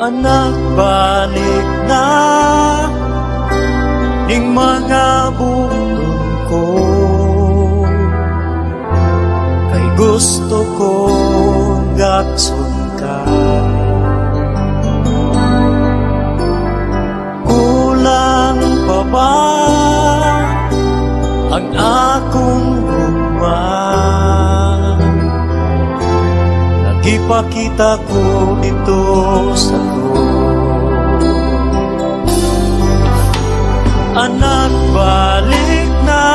Anak, balik na ning mga bukton ko, kay gusto ko gatson ka. Kulang pa ba ang akong gugma? Ipakita ko dito sa ko. Anak, balik na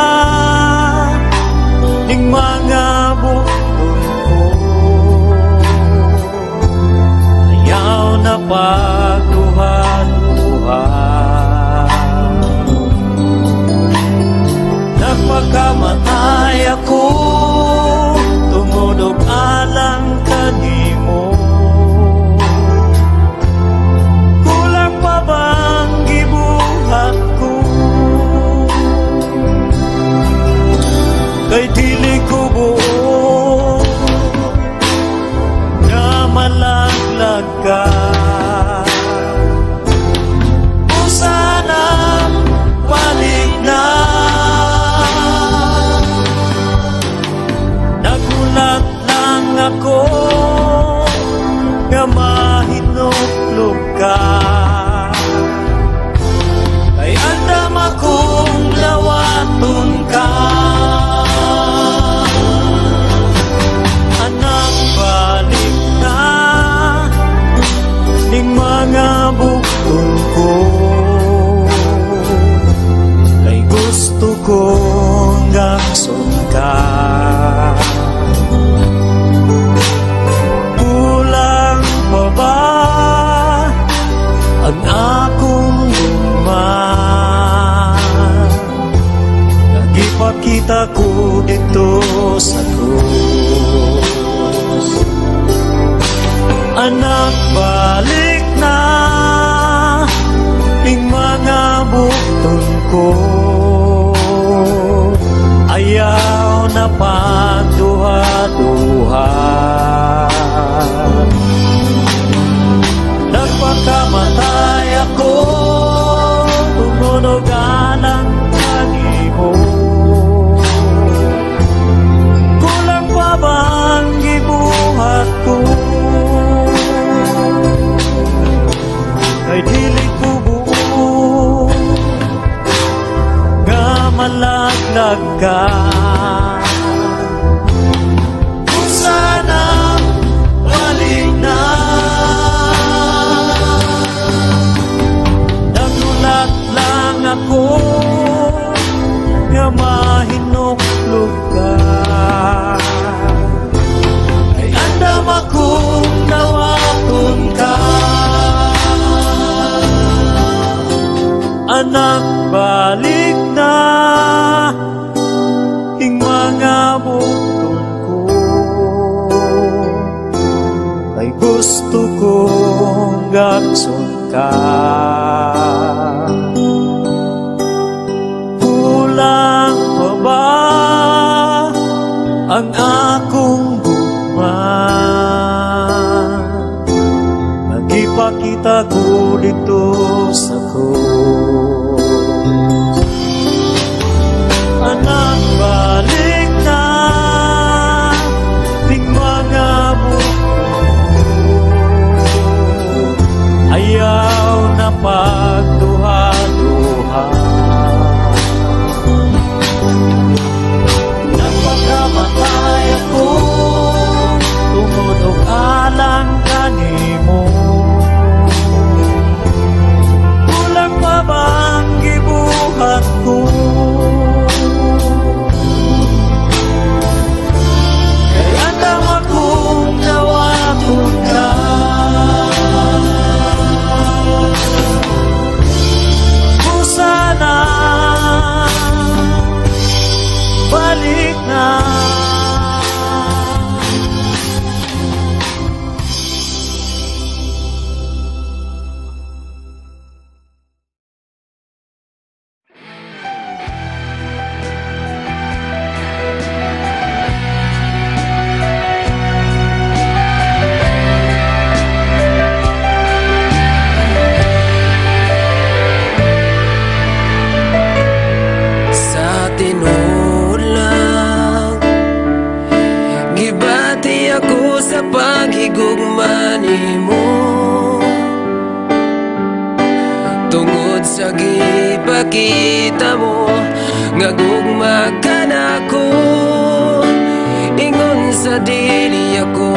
ning mga bukton ko, ayaw na pagduha-duha. Nagpagkamatay ako, tumulog alang kanimo. Kulang pa bang gibuhat ko? Kay dili ko buo nga malaglag ka. O sana balik na. Nagulat ako nga mahinuklog ka, kay andam akong lawaton ka. Anak, balik na ning mga bukton ko, kay gusto kong gatson ka. Ang akong luma, nagipakita ko dito sa krus. Anak, balik na ning mga bukton ko, ayaw na pagduha-duha. Nagpakamatay ako, tumunog alang kanimo. Kulang pa bang gibuhat ko? Kay dili ko buo nga malaglag ka. Kung sana balik na. Ako nga mahinuklog ka, ay andam akong nawaton ka. Anak, balik na ing mga bukton ko, ay gusto kong gatson ka. Kulang pa ba ang akong gugma? Nagipakita ko dito sa krus. Anak, balik na ning mga bukton ko, ayaw na pagduha-duha. Nagpakamatay ako, tumunog alang kanimo. Kulang pa ba makigugma nimo tungod sa gipakita mo nga gugma ka nako. Ingon sa dili ako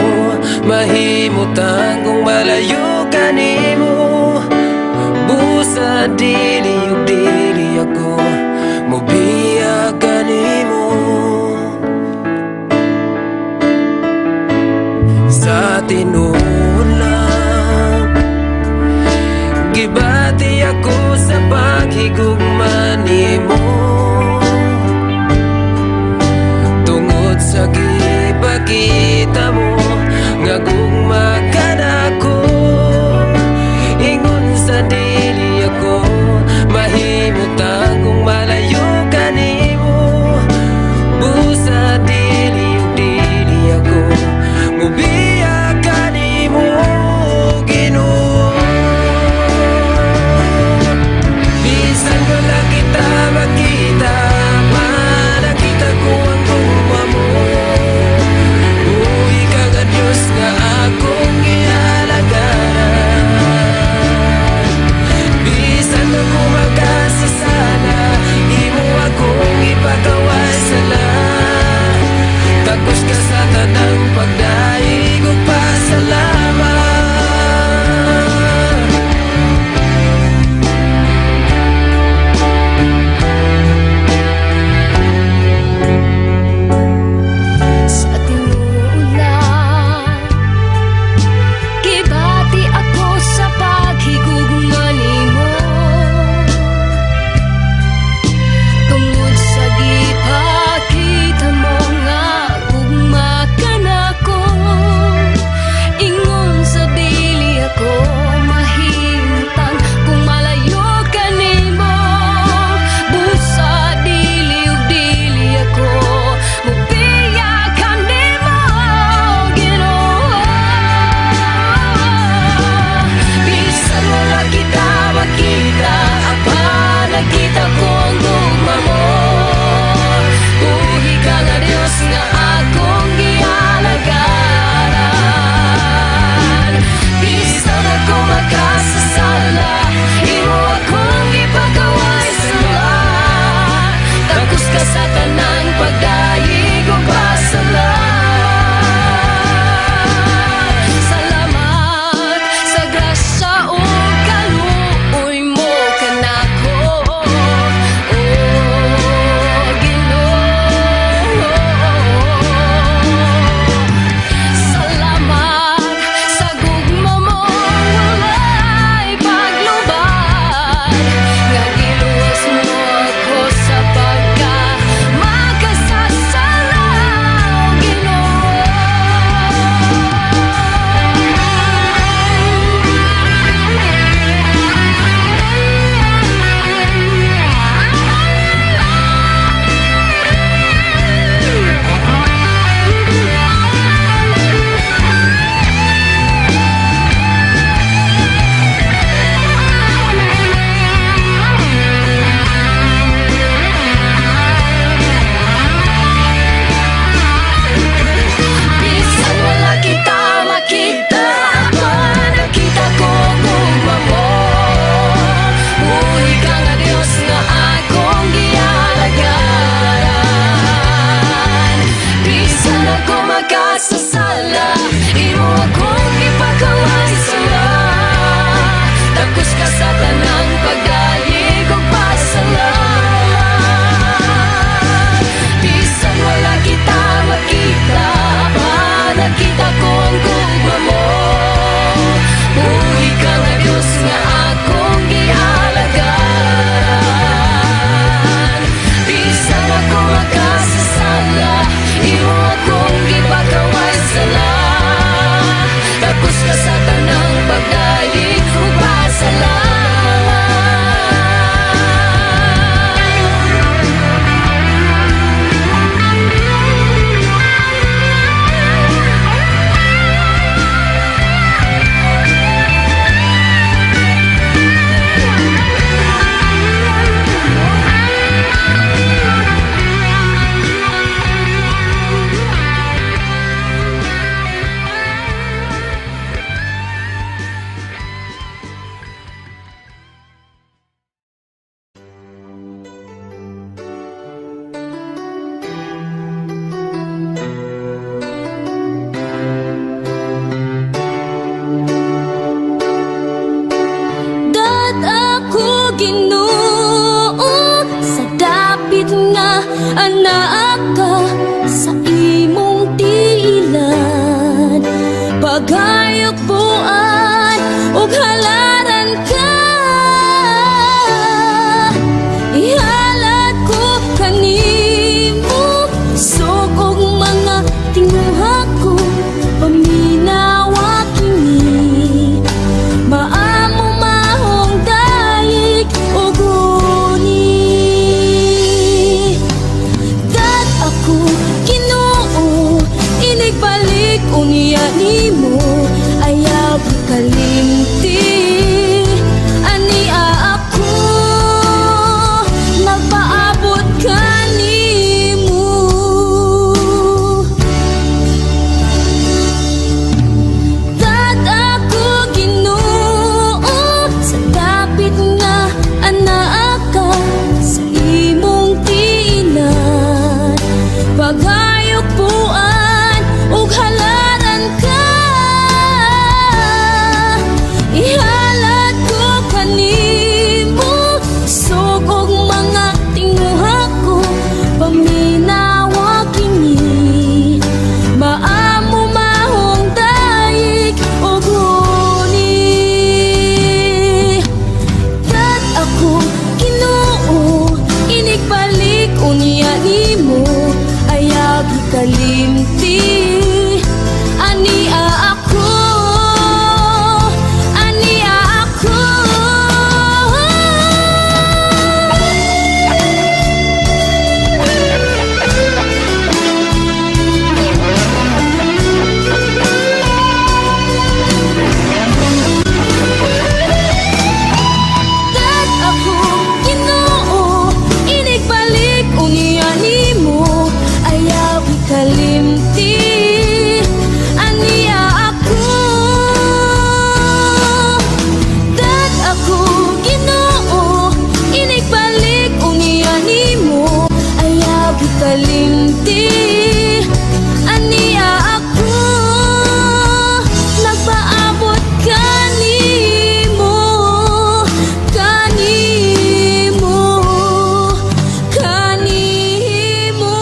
mahimutang kung malayo ka nimo. Busa dili ug dili ako mobiya ka nimo. Sa tinuod lang gibati ako sa paghigugma nimo tungod sa gipakita mo nga gugma ka nako. Ingon sa dili ako pagayok-buan ug halaran ka. Ihalad ko kanimo sug og mga tinguha ko, paminawa kini maamo mahong dayeg ug uni. Dat ako Ginoo, inigbalik unya nimo, ayaw kalimti. Ania ako, nagpaabot kanimo. Dat ako Ginoo, sa dapit nga anaa ka sa imong tiinan. Pagayok-buan ug halaran ka. Ihalad ko kanimo sug og mga tinguha ko, paminawa kini maamo mahong dayeg ug uni. Dat ako Ginoo, inigbalik unya nimo, ayaw kalimti. Ania ako, ania ako. Dat ako Ginoo, inigbalik unya nimo, ayaw kalimti. Ania ako, dat ako Ginoo, inigbalik unya nimo, ayaw kalimti. Ania ako, nagpaabot kanimo, kanimo, kanimo.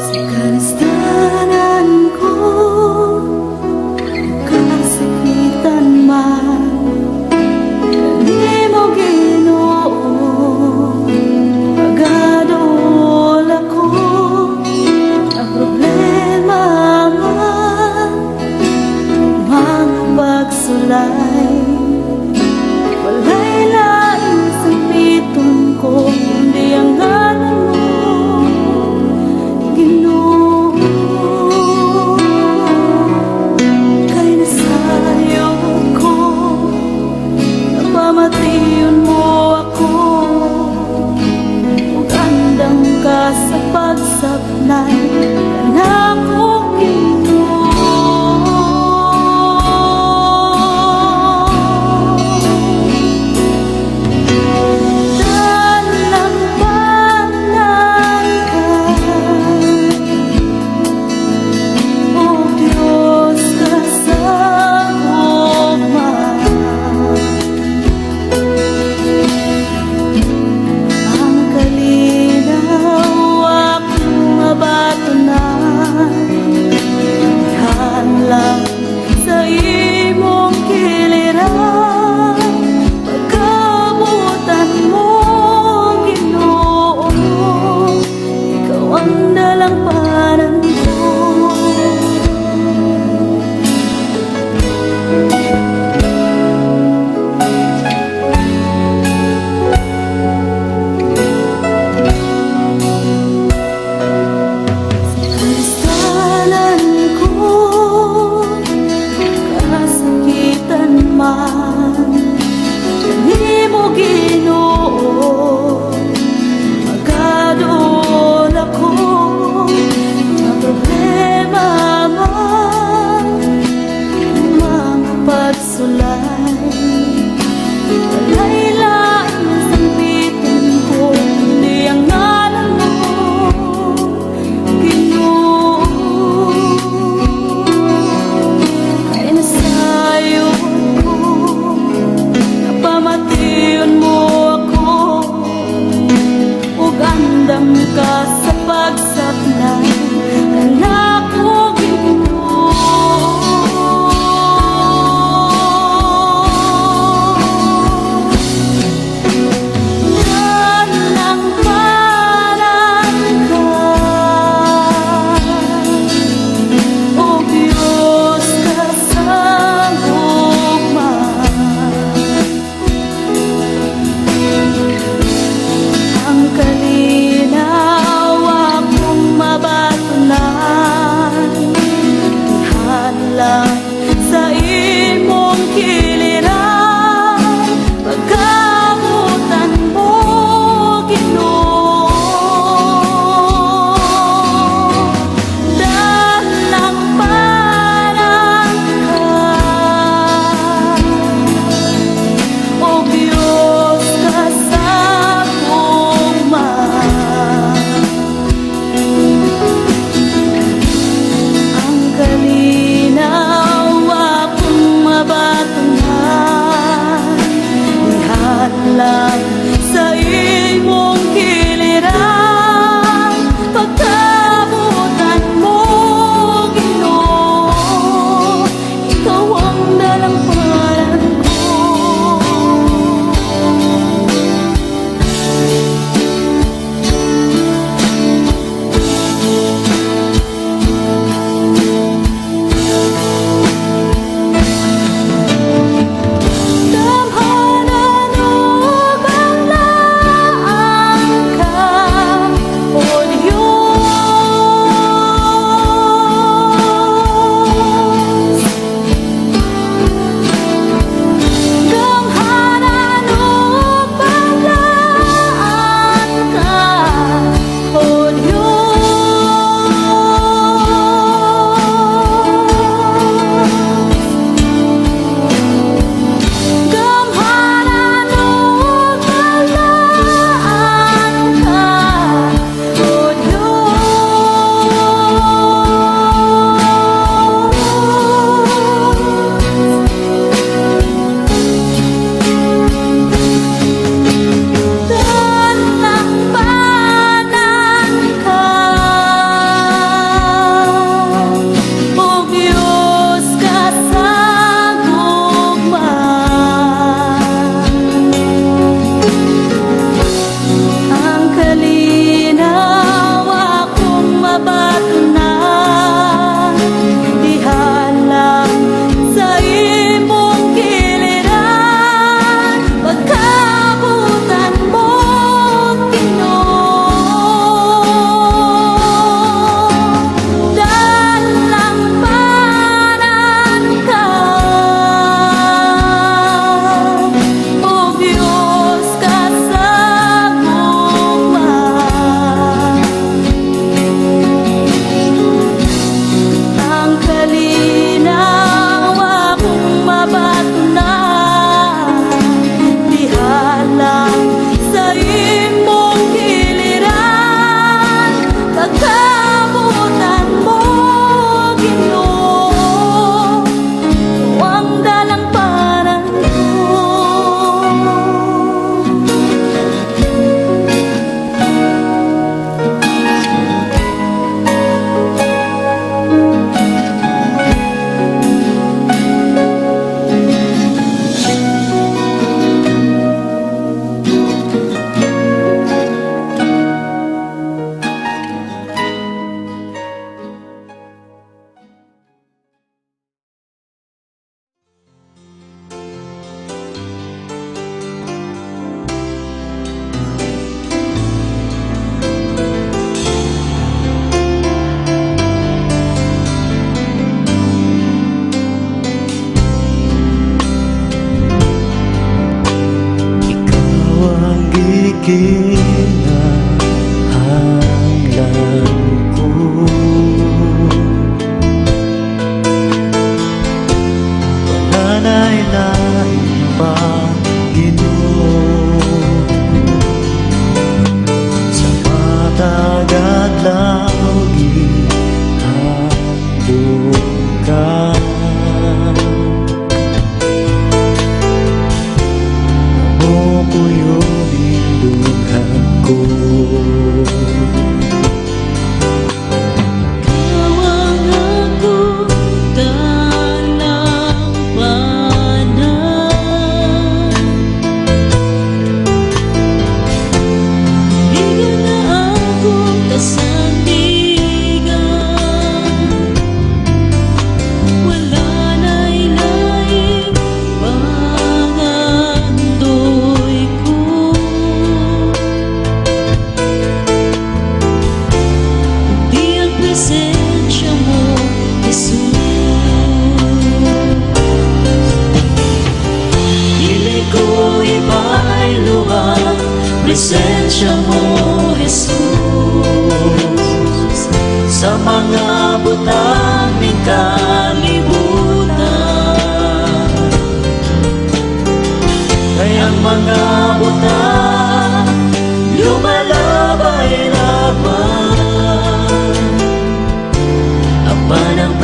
Sa kanastanan ko, kasakitan man, kanimo Ginoo, pagadol ako. Ang problema man, mga pagsulay, walay lain sa piton ko, kundi ang ngalan mo, Ginoo. Kay nasayo ko, napamatiyon mo ako, ug andam ka sa pagsablay, kanako Dalampanan ka, O Diyos ka sa ugma. Ang kalinaw akong mabato na ka sa pagsapnay, anak ko Ginoo. Dalang parang ka, O Diyos kasangguman. Ang kalinaw akong mabatunan, ihanlang sa imong kiliran, pagkabutan mo Ginoo. Dalang parang ka, O Diyos kasangguman. Ang kalinaw akong mabatunan, ihanlang sa imong kiliran, pagkabutan mo Ginoo. Ikaw ang dalang parang ko. Damhanan o banglaan ka, O Diyos. Damhanan o banglaan ka, O Diyos. Damhanan o banglaan ka, O Diyos. Dalang banan ka, O Diyos kasangguman. Ang kalinaw akong mabatunan, ihanlang sa imong kiliran, pagkabutan mo Ginoo. Dalang parang ka, O Diyos kasangguman. Ang kalinaw akong mabatunan, ihanlang sa imong kiliran, pagkabutan mo Ginoo. Ang dalang parang ko. Ikaw ang gikinahanglan ko. Wala na'y lain pa Ginoo. Sa matagad lang gihandog ka. Mo ko yun indughan ko.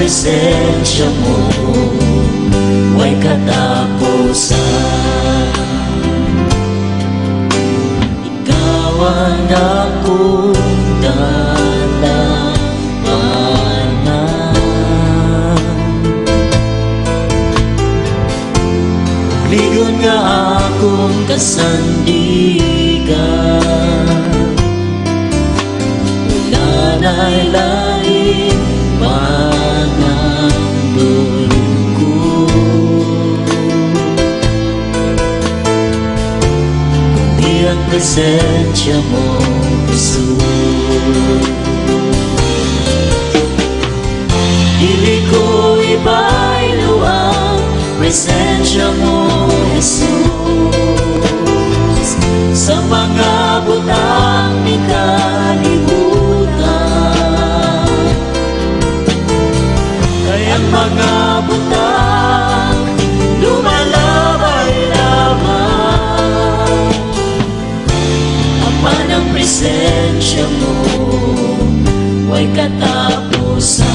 presensya mo ay katapusan. Ikaw ang akong dalawanan. Ligon nga akong kasandigan, wala na'y lain panandol ko. Kundi ang presensya mo, Jesus. Dili ko ibaylo ang presensya mo, Jesus. Sa mga butang ni kalibutan, ay ang mga butang lumalabay lamang. Apan ang presensya mo ay katapusan.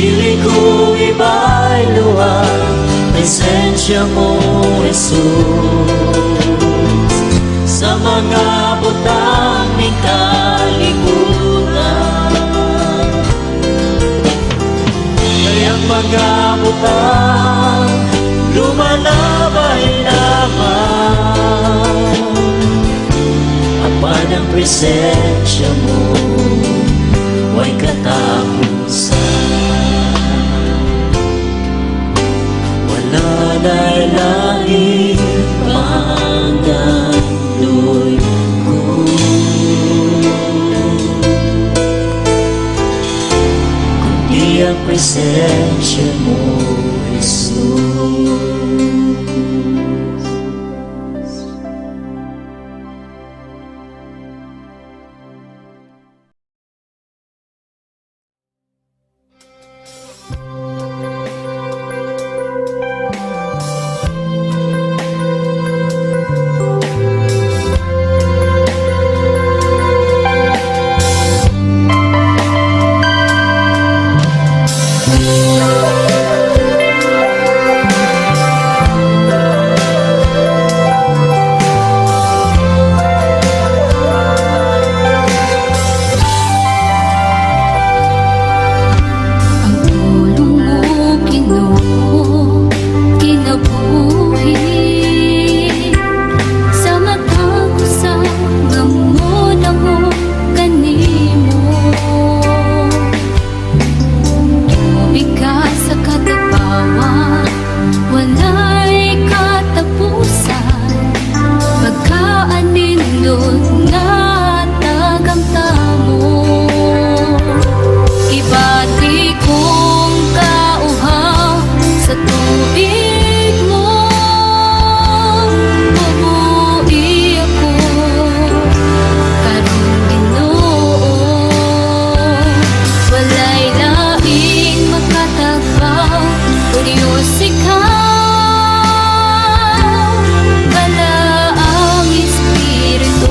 Dili ko ibaylo ang presensya mo, Jesus. Sa mga butang ni kalibutan, ay ang mga butang lumalabay lamang. Apan ang presensya mo ay katapusan. Wala na'y langit pangandoy ko. Kundi ang presensya mo, Jesus. Bala ang Espiritu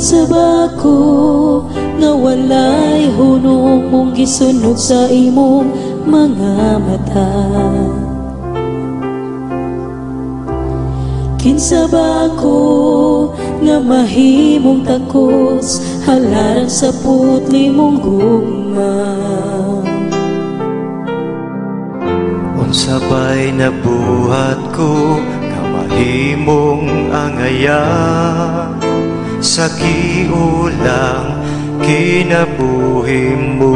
Kinsa ba ko nga walay hunong mong gisunod sa imong mga mata? Kinsa ba ko nga mahimong takos halaran sa putli mong gugma? Unsa ba'y nabuhat ko nga mahimong angaya sa kiulang kinabuhi mo?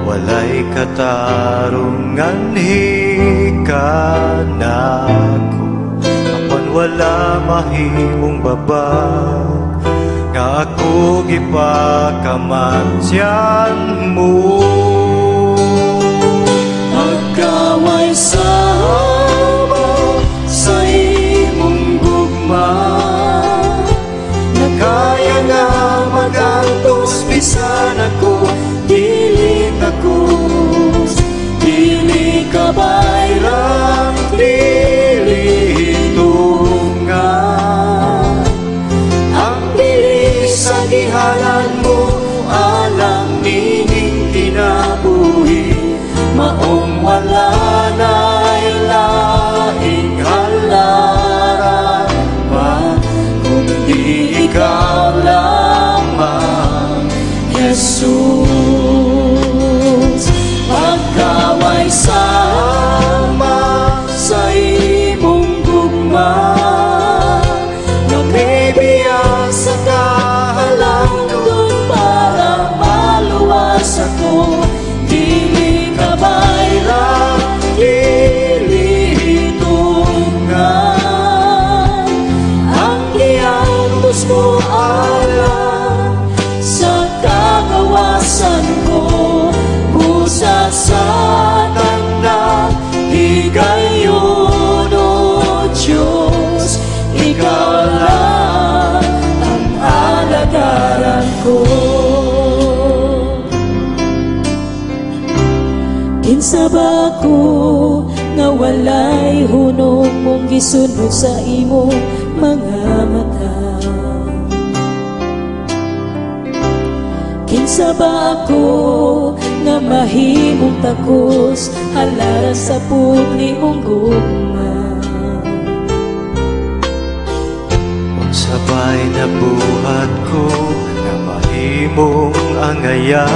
Walay katarungan hikanako apan wala mahimong baba nga ako gipakamatyan mo. Pagkaway sama sa imong gugma, Kaya nga magantos bisan ako dili takos, dili ka bayrang, dili tunga. ang bilis sa gihalan mo, Alang nining kinabuhi maong wala na'y laing halaran pa, kundi ikaw lamang, Jesus. Pagkaway sama sa imong gugma, Nabibiyak sa halangdon para maluwas ako, dili ka bayrang, dili tungan. Ang giantos ko alam sa kagawasan ko, busa sa tanan higayon, O Diyos, ikaw lang ang alagaran ko. Kinsa ba ko nga walay hunong mong gisunod sa imong mga mata? Kinsa ba ako nga mahimong takos halaran sa putli mong gugma? Unsa ba'y nabuhat ko nga mahimong angaya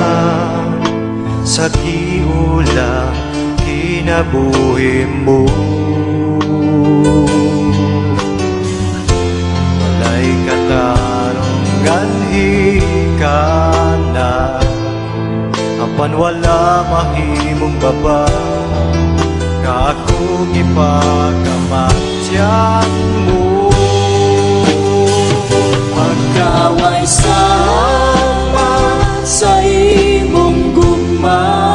sa kiulang kinabuhi mo? Walay katarungan hikanan apan wala mahimong baba nga ako gipakamatyan mo. Pagkaway sama sa imong gugma,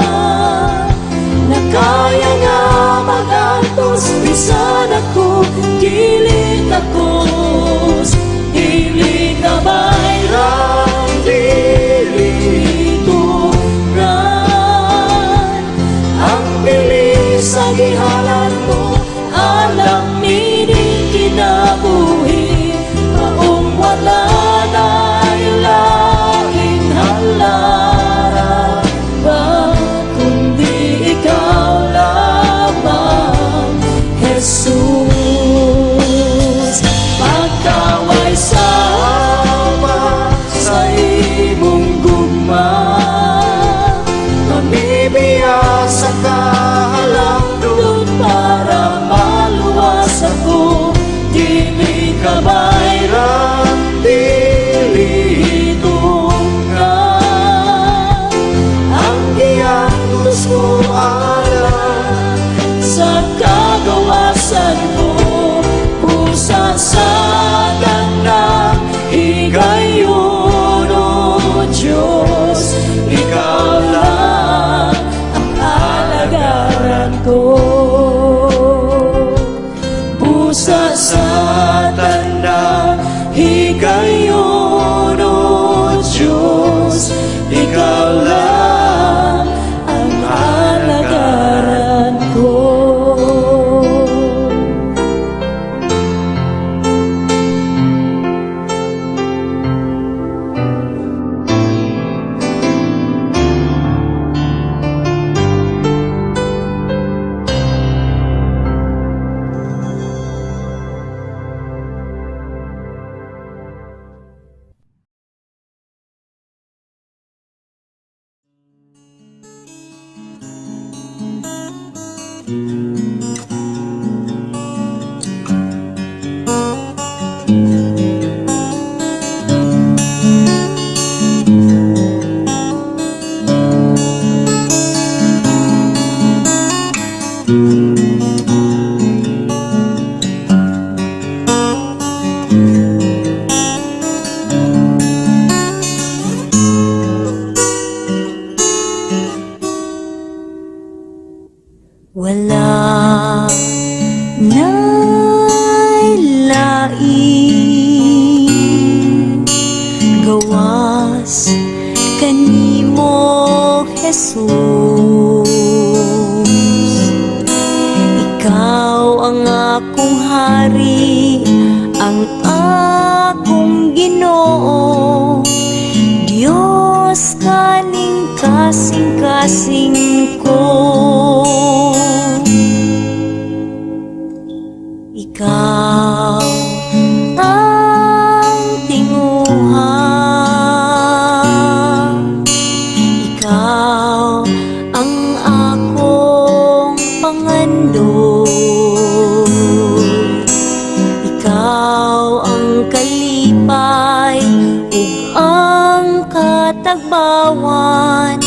na kaya nga magantos bisan ako, dili takos, dili ka bayrang, dili tungan. Ang bilis sa gihalan mo, alam nining kinabuhi, maong wala na'y laing halaran pa, kundi ikaw lamang, Jesus. Pagkaway sama sa imong gugma, Nabibiyak sa halangdon para maluwas ako, dili ka bayrang, dili tungan. Ang giantos ko alam sa kagawasan ko, pusa sa tanan higayon, O Diyos, ikaw lang ang alagaran ko. Pusa sa tanan higayon, O Diyos, ikaw lang ang alagaran ko. Jesus. Ikaw ang akong hari, ang akong Ginoo, Diyos kaning kasing-kasing ko. Ikaw ang tinguha, ikaw ang akong pangandoy, ikaw ang kalipay ug ang katagbawan,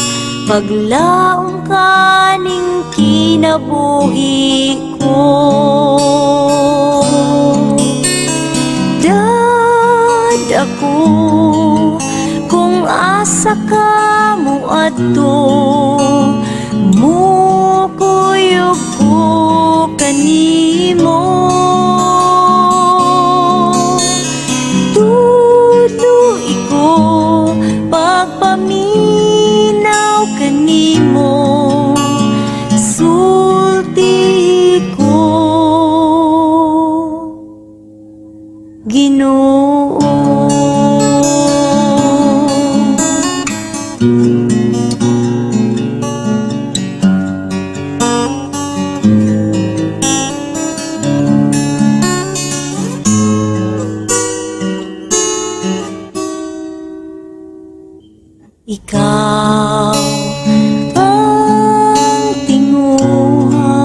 paglaom kaning kinabuhi ko. Dad ako kung asa ka mo adto, mukuyog ko kanimo. Tuloy ko pagpaminaw kanimo, sulti ko Ginoo. Ikaw ang tinguha,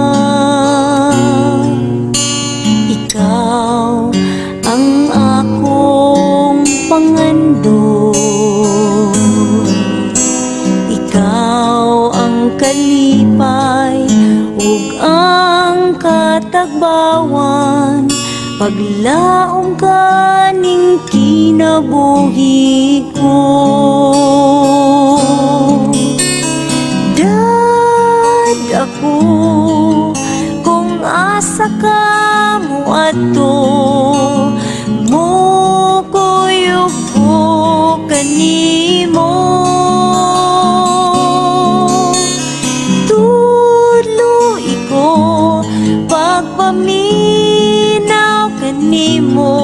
ikaw ang akong pangandoy, ikaw ang kalipay ug ang katagbawan, paglaom kaning kinabuhi ko. Dad ako kung asa ka mo adto, mukuyog ko kanimo. Tuloy ko pagpaminaw kanimo,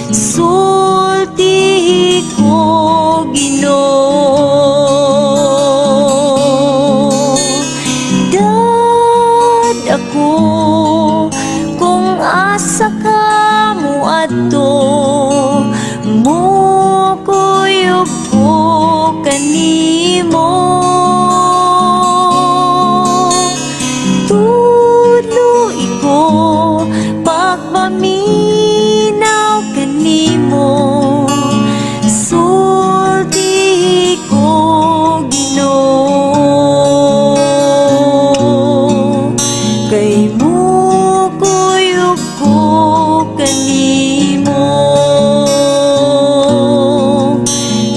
sulti ko Ginoo. Dad ako kung asa ka mo adto, mukuyog ko kanimo. Tuloy ko pagpaminaw kanimo, sulti ko Ginoo. Kay mukuyog ko kanimo,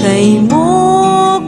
kay mukuyog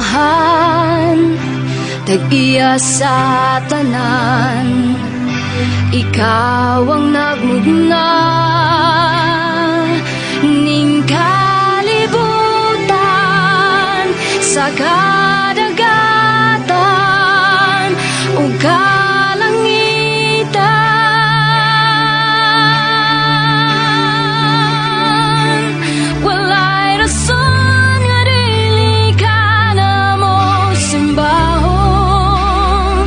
amahan, tag-iya sa tanan. Ikaw ang nagmugna ning kalibutan sa kadagatan ug kalangitan. Walay rason nga dili ka na mo simbahon.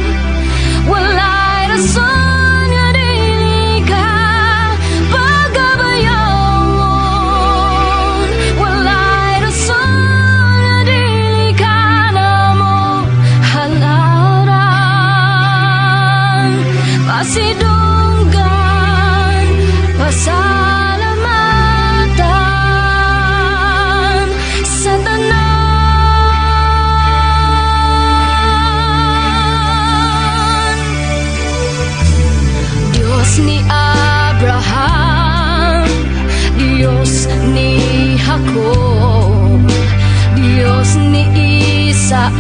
Walay rason nga dili ka pagabayon. Walay rason nga dili ka na mo halaran. Pasidunggan, pasalamatan sa tanan. Diyos ni Abraham, Diyos ni Jacob, Diyos ni Isaac,